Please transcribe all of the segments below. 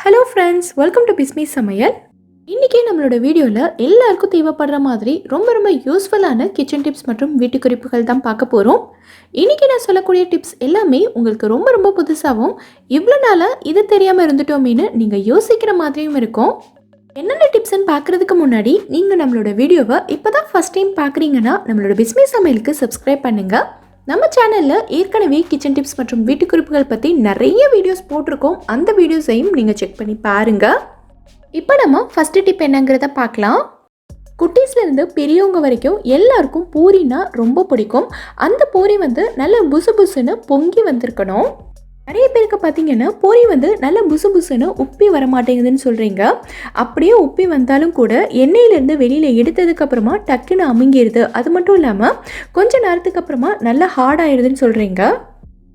Hello friends, welcome to Bismi சமையல். இன்றைக்கி நம்மளோட வீடியோவில் எல்லாருக்கும் தேவைப்படுற மாதிரி ரொம்ப யூஸ்ஃபுல்லான கிச்சன் டிப்ஸ் மற்றும் வீட்டு குறிப்புகள் தான் பார்க்க போகிறோம். இன்றைக்கி நான் சொல்லக்கூடிய டிப்ஸ் எல்லாமே உங்களுக்கு ரொம்ப புதுசாகவும் இவ்வளோ நாளாக இது தெரியாமல் இருந்துட்டோமேனு நீங்கள் யோசிக்கிற மாதிரியும் இருக்கும். என்னென்ன டிப்ஸ்ன்னு பார்க்குறதுக்கு முன்னாடி நீங்கள் நம்மளோட வீடியோவை இப்போ தான் ஃபஸ்ட் டைம் பார்க்குறீங்கன்னா நம்மளோட பிஸ்மி சமையலுக்கு சப்ஸ்கிரைப் பண்ணுங்கள். நம்ம சேனலில் ஏற்கனவே கிச்சன் டிப்ஸ் மற்றும் வீட்டு குறிப்புகள் பற்றி நிறைய வீடியோஸ் போட்டிருக்கோம். அந்த வீடியோஸையும் நீங்கள் செக் பண்ணி பாருங்கள். இப்போ நம்ம ஃபஸ்ட்டு டிப் என்னங்கிறத பார்க்கலாம். குட்டீஸ்லேருந்து பெரியவங்க வரைக்கும் எல்லாருக்கும் பூரினா ரொம்ப பிடிக்கும். அந்த பூரி நல்ல புசுன்னு பொங்கி வந்திருக்கணும். நிறைய பேருக்கு பார்த்தீங்கன்னா பூரி நல்ல புசுன்னு உப்பி வர மாட்டேங்குதுன்னு சொல்கிறீங்க. அப்படியே உப்பி வந்தாலும் கூட எண்ணெயிலேருந்து வெளியில் எடுத்ததுக்கப்புறமா டக்குன்னு அமுங்கிடுது. அது மட்டும் இல்லாமல் கொஞ்சம் நேரத்துக்கு அப்புறமா நல்லா ஹார்டாகிடுதுன்னு சொல்கிறீங்க.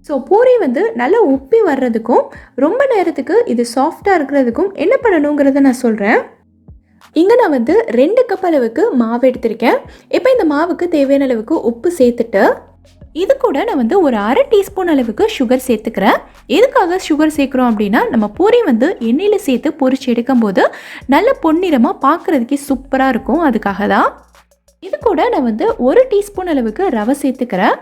ஸோ பூரி நல்லா உப்பி வர்றதுக்கும் ரொம்ப நேரத்துக்கு இது சாஃப்டாக இருக்கிறதுக்கும் என்ன பண்ணணுங்கிறத நான் சொல்கிறேன். இங்கே நான் 2 கப் அளவுக்கு மாவு எடுத்திருக்கேன். இப்போ இந்த மாவுக்கு தேவையான அளவுக்கு உப்பு சேர்த்துட்டு இது கூட நான் ஒரு அரை டீஸ்பூன் அளவுக்கு சுகர் சேர்த்துக்கிறேன். எதுக்காக சுகர் சேர்க்குறோம் அப்படின்னா நம்ம பூரி எண்ணெயில் சேர்த்து பொரிச்சு எடுக்கும்போது நல்ல பொன்னிறமாக பார்க்குறதுக்கே சூப்பராக இருக்கும். அதுக்காக தான். இது கூட நான் 1 டீஸ்பூன் அளவுக்கு ரவை சேர்த்துக்கிறேன்.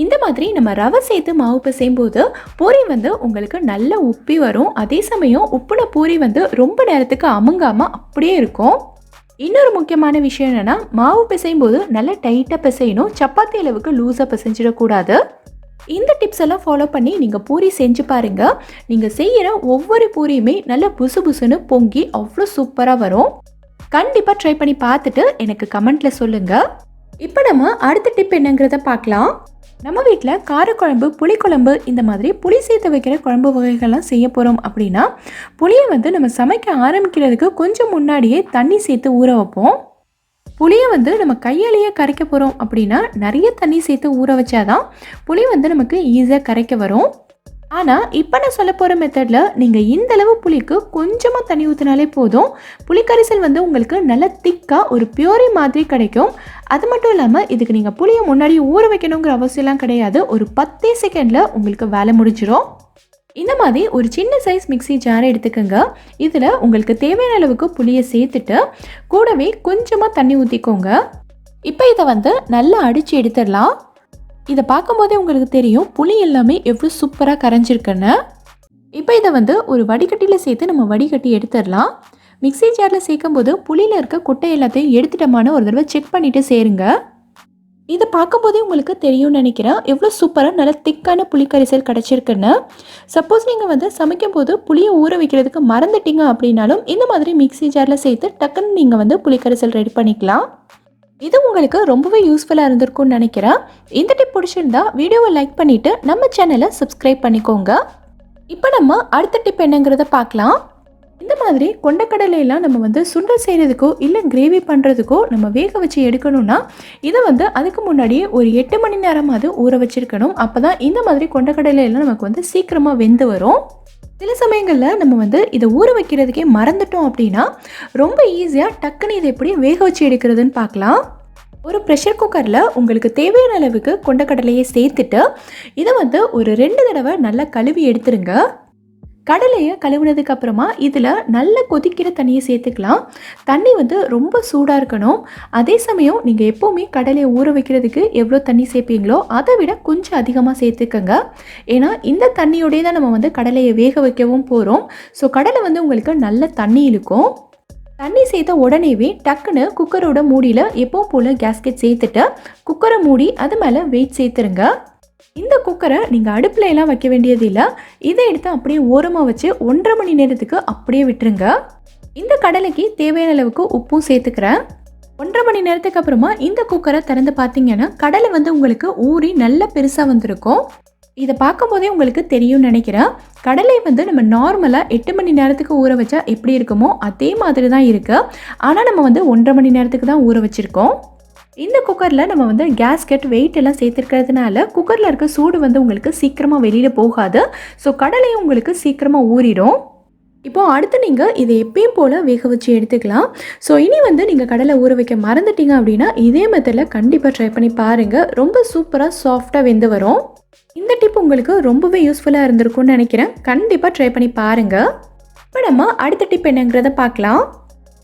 இந்த மாதிரி நம்ம ரவை சேர்த்து மாவு பிசையும் போது பூரி உங்களுக்கு நல்ல உப்பி வரும். அதே சமயம் உப்புன பூரி ரொம்ப நேரத்துக்கு அமுங்காமல் அப்படியே இருக்கும். இன்னொரு முக்கியமான விஷயம் என்னென்னா, மாவு பிசையும் போது நல்லா டைட்டாக பிசையணும். சப்பாத்தி அளவுக்கு லூஸாக பிசைஞ்சிடக்கூடாது. இந்த டிப்ஸ் எல்லாம் ஃபாலோ பண்ணி நீங்கள் பூரி செஞ்சு பாருங்கள். நீங்கள் செய்கிற ஒவ்வொரு பூரியுமே நல்லா புசுன்னு பொங்கி அவ்வளோ சூப்பராக வரும். கண்டிப்பாக ட்ரை பண்ணி பார்த்துட்டு எனக்கு கமெண்ட்டில் சொல்லுங்கள். இப்போ நம்ம அடுத்த டிப் என்னங்கிறத பார்க்கலாம். நம்ம வீட்டில் காரக்குழம்பு, புளிக்குழம்பு இந்த மாதிரி புளி சேர்த்து வைக்கிற குழம்பு வகைகள்லாம் செய்ய போகிறோம் அப்படின்னா புளியை நம்ம சமைக்க ஆரம்பிக்கிறதுக்கு கொஞ்சம் முன்னாடியே தண்ணி சேர்த்து ஊற வைப்போம். புளியை நம்ம கையாலேயே கரைக்க போகிறோம் அப்படின்னா நிறைய தண்ணி சேர்த்து ஊற வச்சாதான் புளி நமக்கு ஈஸியாக கரைக்க வரும். ஆனால் இப்போ நான் சொல்ல போகிற மெத்தடில் நீங்கள் இந்தளவு புளிக்கு கொஞ்சமாக தண்ணி ஊற்றினாலே போதும். புளிக்கரைசல் உங்களுக்கு நல்ல திக்காக ஒரு பியூரி மாதிரி கிடைக்கும். அது மட்டும் இல்லாமல் இதுக்கு நீங்கள் புளியை முன்னாடி ஊற வைக்கணுங்கிற அவசியம்லாம் கிடையாது. ஒரு 10 செகண்டில் உங்களுக்கு வேலை முடிஞ்சிடும். இந்த மாதிரி ஒரு சின்ன சைஸ் மிக்ஸி ஜாரை எடுத்துக்கோங்க. இதில் உங்களுக்கு தேவையான அளவுக்கு புளியை சேர்த்துட்டு கூடவே கொஞ்சமாக தண்ணி ஊற்றிக்கோங்க. இப்போ இதை நல்லா அடித்து எடுத்துடலாம். இதை பார்க்கும்போதே உங்களுக்கு தெரியும் புளி எல்லாமே எவ்வளோ சூப்பராக கரைஞ்சிருக்குன்னு. இப்போ இதை ஒரு வடிகட்டியில் சேர்த்து நம்ம வடிகட்டி எடுத்துடலாம். மிக்ஸி ஜாரில் சேர்க்கும் போது புளியில் இருக்க கொட்டை எல்லாத்தையும் எடுத்துட்டோமான்னு ஒரு தடவை செக் பண்ணிவிட்டு சேருங்க. இதை பார்க்கும்போதே உங்களுக்கு தெரியும்னு நினைக்கிறேன் எவ்வளோ சூப்பராக நல்ல திக்கான புளிக்கரைசல் கிடச்சிருக்குன்னு. சப்போஸ் நீங்கள் சமைக்கும் போது புளியை ஊற வைக்கிறதுக்கு மறந்துட்டீங்க அப்படின்னாலும் இந்த மாதிரி மிக்ஸி ஜாரில் சேர்த்து டக்குன்னு நீங்கள் புளிக்கரைசல் ரெடி பண்ணிக்கலாம். இது உங்களுக்கு ரொம்பவே யூஸ்ஃபுல்லாக இருந்திருக்கும்னு நினைக்கிறேன். இந்த டிப் பிடிச்சிருந்தா வீடியோவை லைக் பண்ணிவிட்டு நம்ம சேனலை சப்ஸ்கிரைப் பண்ணிக்கோங்க. இப்போ நம்ம அடுத்த டிப் என்னங்கிறத பார்க்கலாம். இந்த மாதிரி கொண்டக்கடலையெல்லாம் நம்ம சுண்டல் செய்கிறதுக்கோ இல்லை கிரேவி பண்ணுறதுக்கோ நம்ம வேக வச்சு எடுக்கணும்னா இதை அதுக்கு முன்னாடியே ஒரு 8 மணி நேரமாவது ஊற வச்சுருக்கணும். அப்போ தான் இந்த மாதிரி கொண்டக்கடலையெல்லாம் நமக்கு சீக்கிரமாக வெந்து வரும். சில சமயங்களில் நம்ம இதை ஊற வைக்கிறதுக்கே மறந்துட்டோம் அப்படின்னா ரொம்ப ஈஸியாக டக்குன்னு இதை எப்படி வேக வச்சு எடுக்கிறதுன்னு பார்க்கலாம். ஒரு ப்ரெஷர் குக்கரில் உங்களுக்கு தேவையான அளவுக்கு கொண்டக்கடலையை சேர்த்துட்டு இதை ஒரு 2 தடவை நல்லா கழுவி எடுத்துருங்க. கடலையை கழுவுனதுக்கு அப்புறமா இதில் நல்ல கொதிக்கிற தண்ணியை சேர்த்துக்கலாம். தண்ணி ரொம்ப சூடாக இருக்கணும். அதே சமயம் நீங்கள் எப்போவுமே கடலையை ஊற வைக்கிறதுக்கு எவ்வளோ தண்ணி சேர்ப்பீங்களோ அதை விட கொஞ்சம் அதிகமாக சேர்த்துக்கங்க. ஏன்னா இந்த தண்ணியோடே தான் நம்ம கடலையை வேக வைக்கவும் போகிறோம். ஸோ கடலை உங்களுக்கு நல்ல தண்ணி இழுக்கும். தண்ணி சேர்த்த உடனேவே டக்குன்னு குக்கரோட மூடியில் எப்பவும் போல் கேஸ்கெட் சேர்த்துட்டு குக்கரை மூடி அது மேலே வெயிட் சேர்த்துருங்க. இந்த குக்கரை நீங்கள் அடுப்பில் எல்லாம் வைக்க வேண்டியது இல்லை. இதை எடுத்து அப்படியே ஓரமாக வச்சு 1.5 மணி நேரத்துக்கு அப்படியே விட்டுருங்க. இந்த கடலைக்கு தேவையான அளவுக்கு உப்பும் சேர்த்துக்கிறேன். 1.5 மணி நேரத்துக்கு அப்புறமா இந்த குக்கரை திறந்து பார்த்தீங்கன்னா கடலை உங்களுக்கு ஊறி நல்லா பெருசாக வந்திருக்கும். இதை பார்க்கும்போதே உங்களுக்கு தெரியும்னு நினைக்கிறேன். கடலை நம்ம நார்மலாக 8 மணி நேரத்துக்கு ஊற வச்சா எப்படி இருக்குமோ அதே மாதிரி தான் இருக்குது. ஆனால் நம்ம 1.5 மணி நேரத்துக்கு தான் ஊற வச்சுருக்கோம். இந்த குக்கரில் நம்ம கேஸ்கெட் வெயிட் எல்லாம் சேர்த்துருக்கிறதுனால குக்கரில் இருக்க சூடு உங்களுக்கு சீக்கிரமாக வெளியில் போகாது. ஸோ கடலையும் உங்களுக்கு சீக்கிரமாக ஊறிடும். இப்போது அடுத்து நீங்கள் இதை எப்பயும் போல் வேக வச்சு எடுத்துக்கலாம். ஸோ இனி நீங்கள் கடலை ஊற வைக்க மறந்துட்டீங்க அப்படின்னா இதே மெத்தடில் கண்டிப்பாக ட்ரை பண்ணி பாருங்கள். ரொம்ப சூப்பராக சாஃப்டாக வெந்து வரும். இந்த டிப் உங்களுக்கு ரொம்பவே யூஸ்ஃபுல்லாக இருந்திருக்கும்னு நினைக்கிறேன். கண்டிப்பாக ட்ரை பண்ணி பாருங்கள். இப்போ நம்ம அடுத்த டிப் என்னங்கிறத பார்க்கலாம்.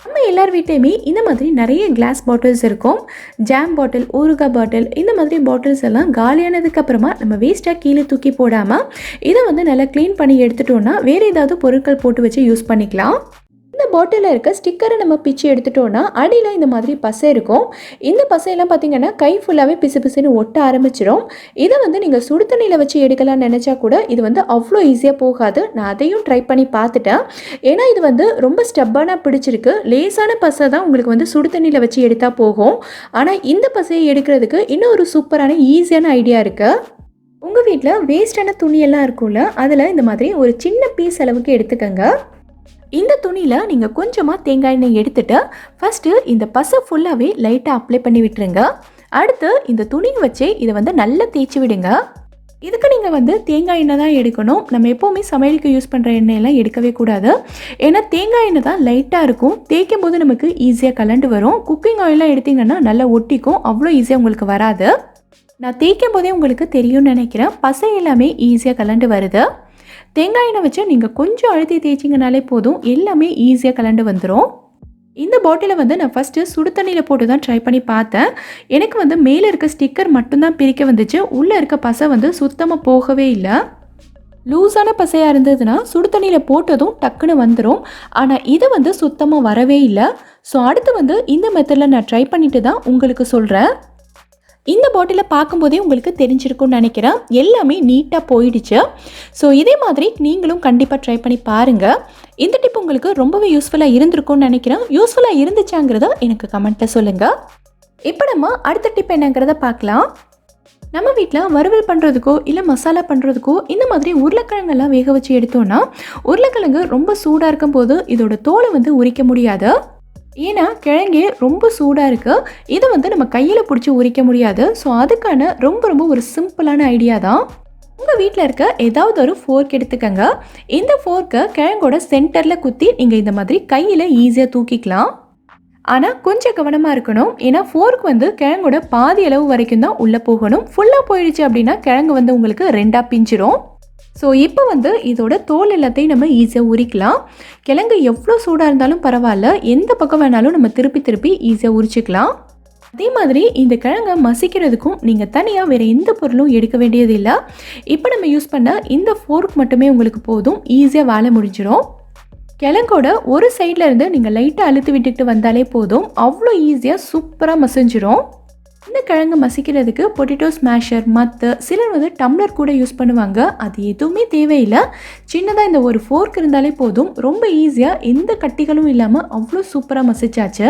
நம்ம எல்லார் வீட்லேயுமே இந்த மாதிரி நிறைய கிளாஸ் பாட்டில்ஸ் இருக்கும். ஜாம் பாட்டில், ஊறுகாய் பாட்டில், இந்த மாதிரி பாட்டில்ஸ் எல்லாம் காலியானதுக்கப்புறமா நம்ம வேஸ்ட்டாக கீழே தூக்கி போடாமல் இதை நல்லா க்ளீன் பண்ணி எடுத்துட்டோன்னா வேறு ஏதாவது பொருட்கள் போட்டு வச்சு யூஸ் பண்ணிக்கலாம். இந்த பாட்டிலில் இருக்க ஸ்டிக்கரை நம்ம பிச்சு எடுத்துட்டோன்னா அடியில் இந்த மாதிரி பசை இருக்கும். இந்த பசையெல்லாம் பார்த்திங்கன்னா கை ஃபுல்லாகவே பிசு பிசுன்னு ஒட்ட ஆரம்பிச்சிடும். இதை நீங்கள் சுடு தண்ணியில் வச்சு எடுக்கலாம்னு நினச்சா கூட இது அவ்வளோ ஈஸியாக போகாது. நான் அதையும் ட்ரை பண்ணி பார்த்துட்டேன். ஏன்னா இது ரொம்ப ஸ்டப்பான பிடிச்சிருக்கு. லேசான பசை தான் உங்களுக்கு சுடு தண்ணியில் வச்சு எடுத்தால் போகும். ஆனால் இந்த பசையை எடுக்கிறதுக்கு இன்னும் ஒரு சூப்பரான ஈஸியான ஐடியா இருக்குது. உங்கள் வீட்டில் வேஸ்டான துணியெல்லாம் இருக்கும்ல, அதில் இந்த மாதிரி ஒரு சின்ன பீஸ் அளவுக்கு எடுத்துக்கோங்க. இந்த துணியில் நீங்கள் கொஞ்சமாக தேங்காய் எண்ணெய் எடுத்துகிட்டு ஃபஸ்ட்டு இந்த பசை ஃபுல்லாகவே லைட்டாக அப்ளை பண்ணி விட்டுருங்க. அடுத்து இந்த துணியை வச்சு இதை நல்லா தேய்ச்சி விடுங்க. இதுக்கு நீங்கள் தேங்காய் எண்ணெய் தான் எடுக்கணும். நம்ம எப்போவுமே சமையலுக்கு யூஸ் பண்ணுற எண்ணெயெல்லாம் எடுக்கவே கூடாது. ஏன்னா தேங்காய் எண்ணெய் தான் லைட்டாக இருக்கும். தேய்க்கும் போது நமக்கு ஈஸியாக கலண்டு வரும். குக்கிங் ஆயிலெலாம் எடுத்திங்கன்னா நல்லா ஒட்டிக்கும். அவ்வளோ ஈஸியாக உங்களுக்கு வராது. நான் தேய்க்கும் போதே உங்களுக்கு தெரியும்னு நினைக்கிறேன். பசை எல்லாமே ஈஸியாக கலண்டு வருது. தேங்காய் எண்ணெய் வச்சு நீங்கள் கொஞ்சம் அழுத்தி தேய்ச்சிங்கனாலே போதும், எல்லாமே ஈஸியாக கலண்டு வந்துடும். இந்த பாட்டிலை நான் ஃபஸ்ட்டு சுடு தண்ணியில் போட்டு தான் ட்ரை பண்ணி பார்த்தேன். எனக்கு மேலே இருக்க ஸ்டிக்கர் மட்டும்தான் பிரிக்க வந்துச்சு. உள்ளே இருக்க பசை சுத்தமாக போகவே இல்லை. லூஸான பசையாக இருந்ததுன்னா சுடு தண்ணியில் போட்டதும் டக்குன்னு வந்துடும். ஆனால் இது சுத்தமாக வரவே இல்லை. ஸோ அடுத்து இந்த மெத்தடில் நான் ட்ரை பண்ணிட்டு தான் உங்களுக்கு சொல்கிறேன். இந்த பாட்டிலை பார்க்கும்போதே உங்களுக்கு தெரிஞ்சிருக்கும்னு நினைக்கிறேன். எல்லாமே நீட்டாக போயிடுச்சு. ஸோ இதே மாதிரி நீங்களும் கண்டிப்பாக ட்ரை பண்ணி பாருங்கள். இந்த டிப் உங்களுக்கு ரொம்பவே யூஸ்ஃபுல்லாக இருந்திருக்கும்னு நினைக்கிறேன். யூஸ்ஃபுல்லாக இருந்துச்சாங்கிறத எனக்கு கமெண்ட்டில் சொல்லுங்கள். இப்போ நம்ம அடுத்த டிப் என்னங்கிறத பார்க்கலாம். நம்ம வீட்டில் வறுவல் பண்ணுறதுக்கோ இல்லை மசாலா பண்ணுறதுக்கோ இந்த மாதிரி உருளைக்கிழங்கெல்லாம் வேக வச்சு எடுத்தோன்னா உருளைக்கிழங்கு ரொம்ப சூடாக இருக்கும் போது இதோட தோலை உரிக்க முடியாது. ஏன்னா கிழங்கே ரொம்ப சூடாக இருக்குது. இதை நம்ம கையில் பிடிச்சி உரிக்க முடியாது. ஸோ அதுக்கான ரொம்ப ஒரு சிம்பிளான ஐடியா தான். உங்கள் வீட்டில் இருக்க ஏதாவது ஒரு ஃபோர்க் எடுத்துக்கங்க. இந்த ஃபோர்க்கை கிழங்கோட சென்டரில் குத்தி நீங்கள் இந்த மாதிரி கையில் ஈஸியாக தூக்கிக்கலாம். ஆனால் கொஞ்சம் கவனமாக இருக்கணும். ஏன்னா ஃபோர்க் கிழங்கோட பாதி அளவு வரைக்கும் தான் உள்ளே போகணும். ஃபுல்லாக போயிடுச்சு அப்படின்னா கிழங்கு உங்களுக்கு ரெண்டாக பிஞ்சிரும். ஸோ இப்போ இதோட தோல் எல்லாத்தையும் நம்ம ஈஸியாக உரிக்கலாம். கிழங்கு எவ்வளோ சூடாக இருந்தாலும் பரவாயில்ல, எந்த பக்கம் வேணாலும் நம்ம திருப்பி ஈஸியாக உரிச்சிக்கலாம். அதே மாதிரி இந்த கிழங்கை மசிக்கிறதுக்கும் நீங்கள் தனியாக வேறு எந்த பொருளும் எடுக்க வேண்டியது இல்லை. இப்போ நம்ம யூஸ் பண்ண இந்த ஃபோர்க் மட்டுமே உங்களுக்கு போதும். ஈஸியாக வேலை முடிஞ்சிடும். கிழங்கோட ஒரு சைடில் இருந்து நீங்கள் லைட்டாக அழுத்தி விட்டுக்கிட்டு வந்தாலே போதும். அவ்வளோ ஈஸியாக சூப்பராக மசிஞ்சிடும். இந்த கிழங்கு மசிக்கிறதுக்கு பொட்டேட்டோ ஸ்மாஷர், மற்ற சிலர் டம்ளர் கூட யூஸ் பண்ணுவாங்க. அது எதுவுமே தேவையில்லை. சின்னதாக இந்த ஒரு ஃபோர்க் இருந்தாலே போதும். ரொம்ப ஈஸியாக எந்த கட்டிகளும் இல்லாமல் அவ்வளோ சூப்பராக மசிச்சாச்சு.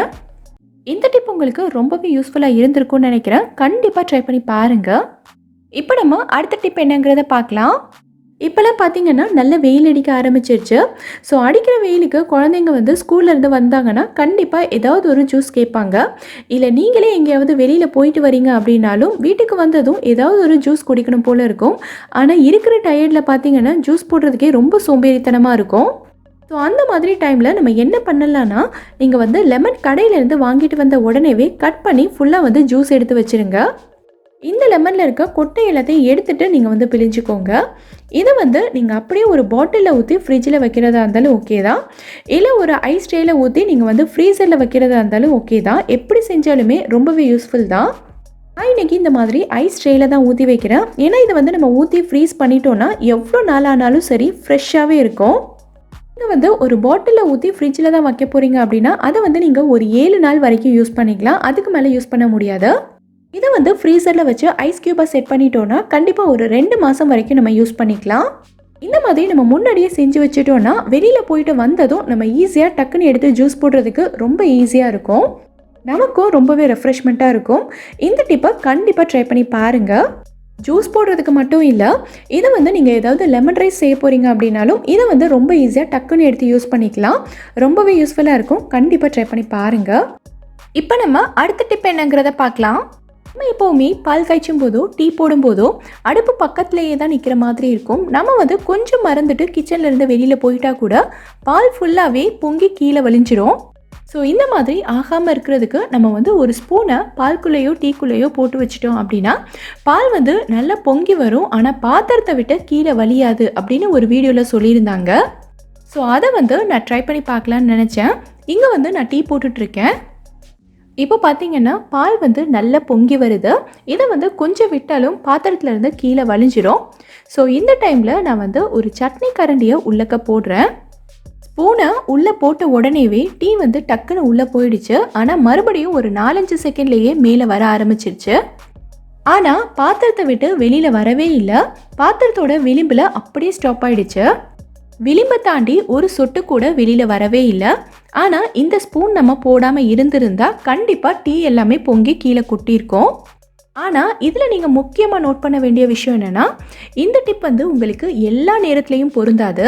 இந்த டிப் உங்களுக்கு ரொம்பவே யூஸ்ஃபுல்லாக இருந்திருக்கும்னு நினைக்கிறேன். கண்டிப்பாக ட்ரை பண்ணி பாருங்கள். இப்போ நம்ம அடுத்த டிப் என்னங்கிறத பார்க்கலாம். இப்போல்லாம் பார்த்தீங்கன்னா நல்ல வெயில் அடிக்க ஆரம்பிச்சிருச்சு. ஸோ அடிக்கிற வெயிலுக்கு குழந்தைங்க ஸ்கூல்லேருந்து வந்தாங்கன்னா கண்டிப்பாக ஏதாவது ஒரு ஜூஸ் கேட்பாங்க. இல்லை நீங்களே எங்கேயாவது வெளியில் போயிட்டு வரீங்க அப்படின்னாலும் வீட்டுக்கு வந்ததும் ஏதாவது ஒரு ஜூஸ் குடிக்கணும் போல் இருக்கும். ஆனால் இருக்கிற டயர்டில் பார்த்தீங்கன்னா ஜூஸ் போடுறதுக்கே ரொம்ப சோம்பேறித்தனமாக இருக்கும். ஸோ அந்த மாதிரி டைமில் நம்ம என்ன பண்ணலான்னா, நீங்கள் லெமன் கடையிலேருந்து வாங்கிட்டு வந்த உடனேவே கட் பண்ணி ஃபுல்லாக ஜூஸ் எடுத்து வச்சுருங்க. இந்த லெமனில் இருக்க கொட்டை எல்லாத்தையும் எடுத்துகிட்டு நீங்கள் பிழிஞ்சிக்கோங்க. இதை நீங்கள் அப்படியே ஒரு பாட்டிலில் ஊற்றி ஃப்ரிட்ஜில் வைக்கிறதா இருந்தாலும் ஓகே தான். இல்லை ஒரு ஐஸ் ட்ரேயில் ஊற்றி நீங்கள் ஃப்ரீசரில் வைக்கிறதா இருந்தாலும் ஓகே தான். எப்படி செஞ்சாலுமே ரொம்பவே யூஸ்ஃபுல் தான். நான் இன்றைக்கி இந்த மாதிரி ஐஸ் ட்ரேயில் தான் ஊற்றி வைக்கிறேன். ஏன்னா இதை நம்ம ஊற்றி ஃப்ரீஸ் பண்ணிட்டோன்னா எவ்வளோ நாள் ஆனாலும் சரி ஃப்ரெஷ்ஷாகவே இருக்கும். இதை ஒரு பாட்டிலில் ஊற்றி ஃப்ரிட்ஜில் தான் வைக்க போகிறீங்க அப்படின்னா அதை நீங்கள் ஒரு 7 நாள் வரைக்கும் யூஸ் பண்ணிக்கலாம். அதுக்கு மேலே யூஸ் பண்ண முடியாது. இதை ஃப்ரீசரில் வச்சு ஐஸ் க்யூபாக செட் பண்ணிட்டோன்னா கண்டிப்பாக ஒரு 2 மாதம் வரைக்கும் நம்ம யூஸ் பண்ணிக்கலாம். இந்த மாதிரி நம்ம முன்னாடியே செஞ்சு வச்சுட்டோன்னா வெளியில் போயிட்டு வந்ததும் நம்ம ஈஸியாக டக்குன்னு எடுத்து ஜூஸ் போடுறதுக்கு ரொம்ப ஈஸியாக இருக்கும். நமக்கும் ரொம்பவே ரெஃப்ரெஷ்மெண்ட்டாக இருக்கும். இந்த டிப்பை கண்டிப்பாக ட்ரை பண்ணி பாருங்கள். ஜூஸ் போடுறதுக்கு மட்டும் இல்லை, இதை நீங்கள் ஏதாவது லெமன் ரைஸ் செய்ய போகிறீங்க அப்படின்னாலும் இதை ரொம்ப ஈஸியாக டக்குன்னு எடுத்து யூஸ் பண்ணிக்கலாம். ரொம்பவே யூஸ்ஃபுல்லாக இருக்கும். கண்டிப்பாக ட்ரை பண்ணி பாருங்கள். இப்போ நம்ம அடுத்த டிப் என்னங்கிறத பார்க்கலாம். நம்ம எப்போவுமே பால் காய்ச்சும் போதோ டீ போடும்போதோ அடுப்பு பக்கத்துலேயே தான் நிற்கிற மாதிரி இருக்கும். நம்ம கொஞ்சம் மறந்துட்டு கிச்சன்லேருந்து வெளியில் போயிட்டா கூட பால் ஃபுல்லாகவே பொங்கி கீழே வலிஞ்சிரும். ஸோ இந்த மாதிரி ஆகாமல் இருக்கிறதுக்கு நம்ம ஒரு ஸ்பூனை பால்குள்ளேயோ டீக்குள்ளேயோ போட்டு வச்சிட்டோம் அப்படின்னா பால் நல்லா பொங்கி வரும். ஆனால் பாத்திரத்தை விட்டு கீழே வலியாது அப்படின்னு ஒரு வீடியோவில் சொல்லியிருந்தாங்க. ஸோ அதை வந்து நான் ட்ரை பண்ணி பார்க்கலான்னு நினச்சேன். இங்கே வந்து நான் டீ போட்டுட்ருக்கேன். இப்போ பார்த்தீங்கன்னா பால் வந்து நல்லா பொங்கி வருது. இதை வந்து கொஞ்சம் விட்டாலும் பாத்திரத்துலேருந்து கீழே வழிஞ்சிரும். ஸோ இந்த டைமில் நான் வந்து ஒரு சட்னி கரண்டியை உள்ளக்க போடுறேன். ஸ்பூனை உள்ளே போட்ட உடனேவே டீ வந்து டக்குன்னு உள்ளே போயிடுச்சு. ஆனால் மறுபடியும் ஒரு 4-5 செகண்ட்லேயே மேலே வர ஆரம்பிச்சிருச்சு. ஆனால் பாத்திரத்தை விட்டு வெளியில் வரவே இல்லை. பாத்திரத்தோட விளிம்பில் அப்படியே ஸ்டாப் ஆகிடுச்சு. விளிம்பை தாண்டி ஒரு சொட்டு கூட வெளியில் வரவே இல்லை. ஆனால் இந்த ஸ்பூன் நம்ம போடாமல் இருந்திருந்தா கண்டிப்பாக டீ எல்லாமே பொங்கி கீழே கொட்டியிருக்கோம். ஆனால் இதில் நீங்கள் முக்கியமாக நோட் பண்ண வேண்டிய விஷயம் என்னென்னா, இந்த டிப் வந்து உங்களுக்கு எல்லா நேரத்துலையும் பொருந்தாது.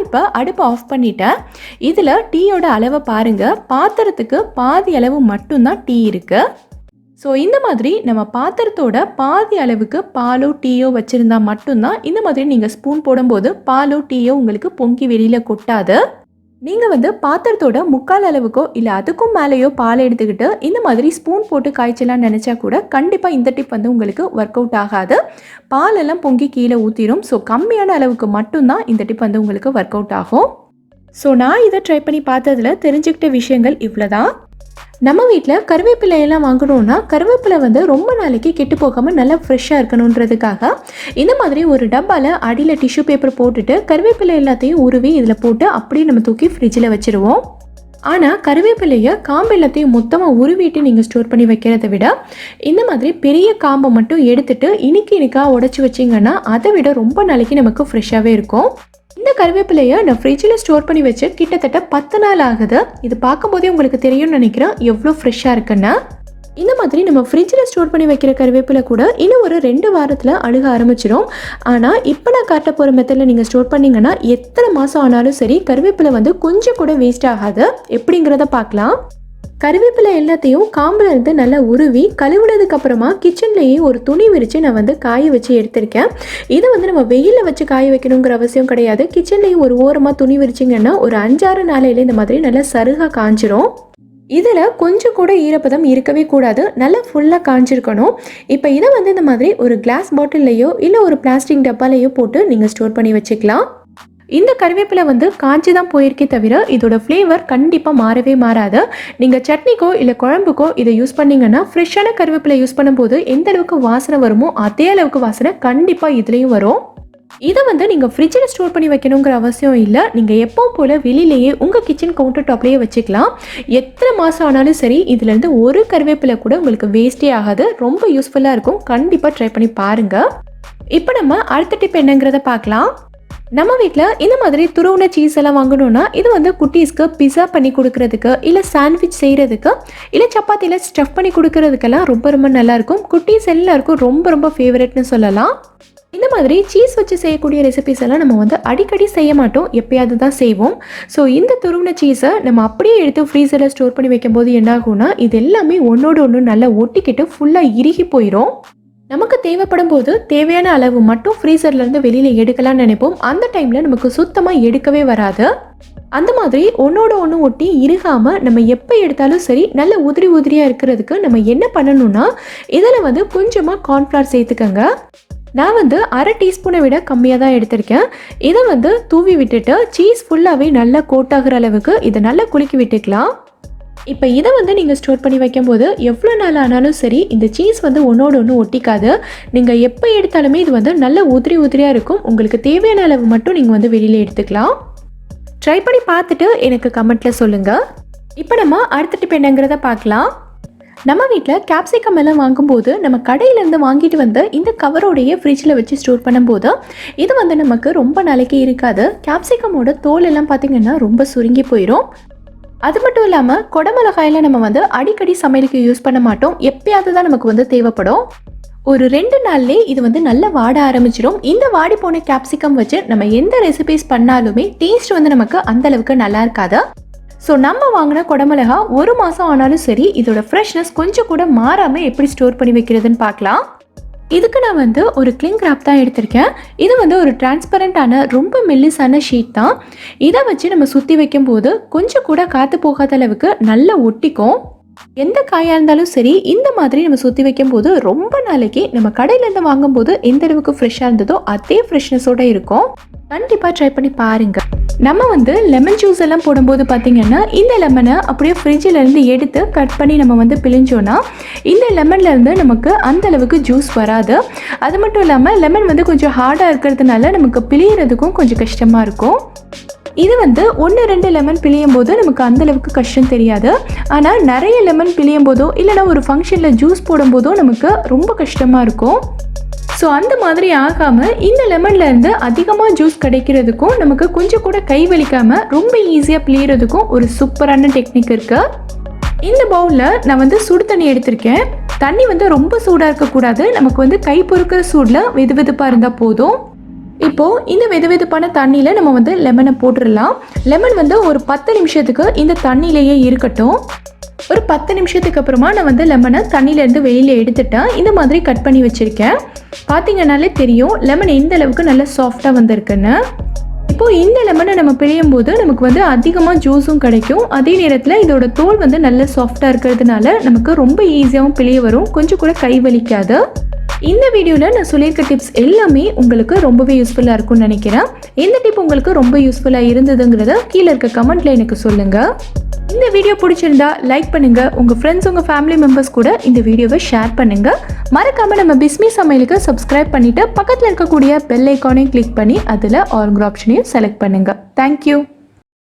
இப்போ அடுப்பை ஆஃப் பண்ணிட்டேன். இதில் டீயோட அளவை பாருங்கள். பாத்திரத்துக்கு பாதி அளவு மட்டும்தான் டீ இருக்குது. ஸோ இந்த மாதிரி நம்ம பாத்திரத்தோட பாதி அளவுக்கு பாலோ டீயோ வச்சுருந்தா மட்டும்தான் இந்த மாதிரி நீங்கள் ஸ்பூன் போடும்போது பாலோ டீயோ உங்களுக்கு பொங்கி வெளியில் கொட்டாது. நீங்கள் வந்து பாத்திரத்தோட 3/4 அளவுக்கோ இல்லை அதுக்கும் மேலேயோ பால் எடுத்துக்கிட்டு இந்த மாதிரி ஸ்பூன் போட்டு காய்ச்சலான்னு நினச்சா கூட கண்டிப்பாக இந்த டிப் வந்து உங்களுக்கு ஒர்க் அவுட் ஆகாது. பாலெல்லாம் பொங்கி கீழே ஊற்றிடும். ஸோ கம்மியான அளவுக்கு மட்டும்தான் இந்த டிப் வந்து உங்களுக்கு ஒர்க் அவுட் ஆகும். ஸோ நான் இதை ட்ரை பண்ணி பார்த்ததில் தெரிஞ்சுக்கிட்ட விஷயங்கள் இவ்வளோ தான். நம்ம வீட்டில் கருவேப்பிலையெல்லாம் வாங்கணுன்னா கருவேப்பிலை வந்து ரொம்ப நாளைக்கு கெட்டு போகாமல் நல்லா ஃப்ரெஷ்ஷாக இருக்கணுன்றதுக்காக இந்த மாதிரி ஒரு டப்பாவில் அடியில் டிஷ்யூ பேப்பர் போட்டுட்டு கருவேப்பிலை எல்லாத்தையும் உருவி இதில் போட்டு அப்படியே நம்ம தூக்கி ஃப்ரிட்ஜில் வச்சுருவோம். ஆனால் கருவேப்பிலையை காம்பு எல்லாத்தையும் மொத்தமாக உருவிட்டு நீங்கள் ஸ்டோர் பண்ணி வைக்கிறத விட இந்த மாதிரி பெரிய காம்பை மட்டும் எடுத்துகிட்டு இனிக்காக உடச்சி வச்சிங்கன்னா அதை விட ரொம்ப நாளைக்கு நமக்கு ஃப்ரெஷ்ஷாகவே இருக்கும். இந்த கருவேப்பிலையை நான் ஃப்ரிட்ஜில் ஸ்டோர் பண்ணி வச்சு கிட்டத்தட்ட 10 நாள் ஆகுது. இது பார்க்கும்போதே உங்களுக்கு தெரியும்னு நினைக்கிறேன் எவ்வளோ ஃப்ரெஷ்ஷாக இருக்குன்னு. இந்த மாதிரி நம்ம ஃப்ரிட்ஜில் ஸ்டோர் பண்ணி வைக்கிற கருவேப்பிலை கூட இன்னும் ஒரு 2 வாரத்தில் அழுக ஆரம்பிச்சிடும். ஆனால் இப்போ நான் காட்ட போகிற மெத்தடில் நீங்கள் ஸ்டோர் பண்ணிங்கன்னா எத்தனை மாதம் ஆனாலும் சரி கருவேப்பிலை வந்து கொஞ்சம் கூட வேஸ்ட் ஆகாது. எப்படிங்கிறத பார்க்கலாம். கருவேப்பிலை எல்லாத்தையும் காம்பில் இருந்து நல்லா உருவி கழுவுனதுக்கு அப்புறமா கிச்சன்லேயே ஒரு துணி விரித்து நான் வந்து காய வச்சு எடுத்திருக்கேன். இதை வந்து நம்ம வெயிலில் வச்சு காய வைக்கணுங்கிற அவசியம் கிடையாது. கிச்சன்லேயும் ஒரு ஓரமாக துணி விரிச்சிங்கன்னா ஒரு 5-6 நாளையில இந்த மாதிரி நல்லா சருகாக காஞ்சிரும். இதில் கொஞ்சம் கூட ஈரப்பதம் இருக்கவே கூடாது. நல்லா ஃபுல்லாக காஞ்சிருக்கணும். இப்போ இதை வந்து இந்த மாதிரி ஒரு கிளாஸ் பாட்டில்லையோ இல்லை ஒரு பிளாஸ்டிக் டப்பாலையோ போட்டு நீங்கள் ஸ்டோர் பண்ணி வச்சுக்கலாம். இந்த கருவேப்பிலை வந்து காஞ்சி தான் போயிருக்கே தவிர இதோட ஃப்ளேவர் கண்டிப்பாக மாறவே மாறாது. நீங்கள் சட்னிக்கோ இல்லை குழம்புக்கோ இதை யூஸ் பண்ணிங்கன்னா ஃப்ரெஷ்ஷான கருவேப்பிலை யூஸ் பண்ணும்போது எந்த அளவுக்கு வாசனை வருமோ அதே அளவுக்கு வாசனை கண்டிப்பாக இதுலேயும் வரும். இதை வந்து நீங்கள் ஃப்ரிட்ஜில் ஸ்டோர் பண்ணி வைக்கணுங்கிற அவசியம் இல்லை. நீங்கள் எப்பவும் போல் வெளியிலேயே உங்கள் கிச்சன் கவுண்டர் டாப்லேயே வச்சுக்கலாம். எத்தனை மாதம் ஆனாலும் சரி இதுலேருந்து ஒரு கருவேப்பிலை கூட உங்களுக்கு வேஸ்டே ஆகாது. ரொம்ப யூஸ்ஃபுல்லாக இருக்கும். கண்டிப்பாக ட்ரை பண்ணி பாருங்கள். இப்போ நம்ம அடுத்த டிப் என்னங்கிறத பார்க்கலாம். நம்ம வீட்டில் இந்த மாதிரி துருவுன சீஸ் எல்லாம் வாங்கணும்னா இது வந்து குட்டீஸ்க்கு பிஸா பண்ணி கொடுக்கறதுக்கு இல்லை சாண்ட்விச் செய்கிறதுக்கு இல்லை சப்பாத்தியில் ஸ்டஃப் பண்ணி கொடுக்கறதுக்கெல்லாம் ரொம்ப ரொம்ப நல்லாயிருக்கும். குட்டீஸ் எல்லாருக்கும் ரொம்ப ரொம்ப ஃபேவரட்னு சொல்லலாம். இந்த மாதிரி சீஸ் வச்சு செய்யக்கூடிய ரெசிபிஸ் எல்லாம் நம்ம வந்து அடிக்கடி செய்ய மாட்டோம், எப்பயாவது தான் செய்வோம். ஸோ இந்த துருவின சீஸை நம்ம அப்படியே எடுத்து ஃப்ரீசரில் ஸ்டோர் பண்ணி வைக்கும்போது என்ன ஆகும்னா இது எல்லாமே ஒன்றோடு ஒன்று நல்லா ஒட்டிக்கிட்டு ஃபுல்லாக இறுகி போயிடும். நமக்கு தேவைப்படும் போது தேவையான அளவு மட்டும் ஃப்ரீசர்லேருந்து வெளியில் எடுக்கலாம்னு நினைப்போம். அந்த டைமில் நமக்கு சுத்தமாக எடுக்கவே வராது. அந்த மாதிரி ஒன்றோட ஒன்று ஒட்டி இறுகாமல் நம்ம எப்போ எடுத்தாலும் சரி நல்ல உதிரி உதிரியாக இருக்கிறதுக்கு நம்ம என்ன பண்ணணும்னா இதில் வந்து கொஞ்சமாக கார்ன்ஃப்ளவர் சேர்த்துக்கங்க. நான் வந்து 1/2 டீஸ்பூனை விட கம்மியாக தான் எடுத்திருக்கேன். இதை வந்து தூவி விட்டுட்டு சீஸ் ஃபுல்லாகவே நல்லா கோட்டாகிற அளவுக்கு இதை நல்லா குலுக்கி விட்டுக்கலாம். இப்போ இதை வந்து நீங்கள் ஸ்டோர் பண்ணி வைக்கும்போது எவ்வளோ நாள் ஆனாலும் சரி இந்த சீஸ் வந்து ஒன்றோடு ஒன்று ஒட்டிக்காது. நீங்கள் எப்போ எடுத்தாலுமே இது வந்து நல்ல உதிரி உதிரியாக இருக்கும். உங்களுக்கு தேவையான அளவு மட்டும் நீங்கள் வந்து வெளியில் எடுத்துக்கலாம். ட்ரை பண்ணி பார்த்துட்டு எனக்கு கமெண்ட்டில் சொல்லுங்கள். இப்போ நம்ம அடுத்த டிப் என்னங்கிறத பார்க்கலாம். நம்ம வீட்டில் கேப்சிகம் எல்லாம் வாங்கும்போது நம்ம கடையிலேருந்து வாங்கிட்டு வந்து இந்த கவரோடையே ஃப்ரிட்ஜில் வச்சு ஸ்டோர் பண்ணும்போது இது வந்து நமக்கு ரொம்ப நாளைக்கு இருக்காது. கேப்சிகமோட தோல் எல்லாம் பார்த்திங்கன்னா ரொம்ப சுருங்கி போயிடும். அது மட்டும் இல்லாமல் குடமிளகாயில் நம்ம வந்து அடிக்கடி சமையலுக்கு யூஸ் பண்ண மாட்டோம். எப்பயாவது தான் நமக்கு வந்து தேவைப்படும். ஒரு 2 நாள்லேயே இது வந்து நல்லா வாட ஆரம்பிச்சிடும். இந்த வாடி போன கேப்சிகம் வச்சு நம்ம எந்த ரெசிபிஸ் பண்ணாலுமே டேஸ்ட் வந்து நமக்கு அந்தளவுக்கு நல்லா இருக்காது. ஸோ நம்ம வாங்கின குடமிளகா 1 மாதம் ஆனாலும் சரி இதோட ஃப்ரெஷ்னஸ் கொஞ்சம் கூட மாறாமல் எப்படி ஸ்டோர் பண்ணி வைக்கிறதுன்னு பார்க்கலாம். இதுக்கு நான் வந்து ஒரு கிளிங் ராப் தான் எடுத்திருக்கேன். இது வந்து ஒரு டிரான்ஸ்பரண்டான ரொம்ப மெல்லிசான ஷீட் தான். இதை வச்சு நம்ம சுற்றி வைக்கும்போது கொஞ்சம் கூட காற்று போகாத அளவுக்கு நல்லா ஒட்டிக்கும். எந்த காயாக இருந்தாலும் சரி இந்த மாதிரி நம்ம சுற்றி வைக்கும்போது ரொம்ப நாளைக்கு நம்ம கடையிலேருந்து வாங்கும்போது எந்த அளவுக்கு ஃப்ரெஷ்ஷாக இருந்ததோ அதே ஃப்ரெஷ்னஸோடு இருக்கும். கண்டிப்பாக ட்ரை பண்ணி பாருங்கள். நம்ம வந்து லெமன் ஜூஸ் எல்லாம் போடும்போது பார்த்திங்கன்னா இந்த லெமனை அப்படியே ஃப்ரிட்ஜிலேருந்து எடுத்து கட் பண்ணி நம்ம வந்து பிழிஞ்சோன்னா இந்த லெமன்லேருந்து நமக்கு அந்த அளவுக்கு ஜூஸ் வராது. அது மட்டும் இல்லாமல் லெமன் வந்து கொஞ்சம் ஹார்டாக இருக்கிறதுனால நமக்கு பிழியறதுக்கும் கொஞ்சம் கஷ்டமாக இருக்கும். இது வந்து 1-2 லெமன் பிழியும் போது நமக்கு அந்தளவுக்கு கஷ்டம் தெரியாது. ஆனால் நிறைய லெமன் பிழியும் போதோ இல்லைனா ஒரு ஃபங்க்ஷனில் ஜூஸ் போடும்போதோ நமக்கு ரொம்ப கஷ்டமாக இருக்கும். ஸோ அந்த மாதிரி ஆகாமல் இந்த லெமன்லேருந்து அதிகமாக ஜூஸ் கிடைக்கிறதுக்கும் நமக்கு கொஞ்சம் கூட கை வலிக்காமல் ரொம்ப ஈஸியாக பிழியறதுக்கும் ஒரு சூப்பரான டெக்னிக் இருக்குது. இந்த பவுலில் நான் வந்து சுடு தண்ணி எடுத்திருக்கேன். தண்ணி வந்து ரொம்ப சூடாக இருக்கக்கூடாது. நமக்கு வந்து கை பொறுக்கிற சூடில் வெதுவெதுப்பாக இருந்தால் போதும். இப்போது இந்த வெதுவெதுப்பான தண்ணியில் நம்ம வந்து லெமனை போட்டுடலாம். லெமன் வந்து ஒரு 10 நிமிஷத்துக்கு இந்த தண்ணியிலேயே இருக்கட்டும். ஒரு 10 நிமிஷத்துக்கு அப்புறமா நான் வந்து லெமனை தண்ணியிலேருந்து வெளியில் எடுத்துட்டேன். இந்த மாதிரி கட் பண்ணி வச்சுருக்கேன். பார்த்தீங்கன்னாலே தெரியும் லெமன் எந்த அளவுக்கு நல்லா சாஃப்டாக வந்திருக்குன்னு. இப்போது இந்த லெமனை நம்ம பிழியும் போது நமக்கு வந்து அதிகமாக ஜூஸும் கிடைக்கும். அதே நேரத்தில் இதோட தோல் வந்து நல்ல சாஃப்டாக இருக்கிறதுனால நமக்கு ரொம்ப ஈஸியாகவும் பிழிய வரும். கொஞ்சம் கூட கை வலிக்காது. இந்த வீடியோவில் நான் சொல்லியிருக்க டிப்ஸ் எல்லாமே உங்களுக்கு ரொம்பவே யூஸ்ஃபுல்லாக இருக்கும்னு நினைக்கிறேன். எந்த டிப் உங்களுக்கு ரொம்ப யூஸ்ஃபுல்லாக இருந்ததுங்கிறத கீழே இருக்க கமெண்ட்டில் எனக்கு சொல்லுங்கள். இந்த வீடியோ பிடிச்சிருந்தா லைக் பண்ணுங்கள். உங்கள் ஃப்ரெண்ட்ஸ் உங்கள் ஃபேமிலி மெம்பர்ஸ் கூட இந்த வீடியோவை ஷேர் பண்ணுங்கள். மறக்காமல் நம்ம பிஸ்மி சமையலுக்கு சப்ஸ்கிரைப் பண்ணிவிட்டு பக்கத்தில் இருக்கக்கூடிய பெல் ஐக்கானையும் கிளிக் பண்ணி அதில் ஆல் ஆப்ஷனையும் செலக்ட் பண்ணுங்கள். தேங்க்யூ.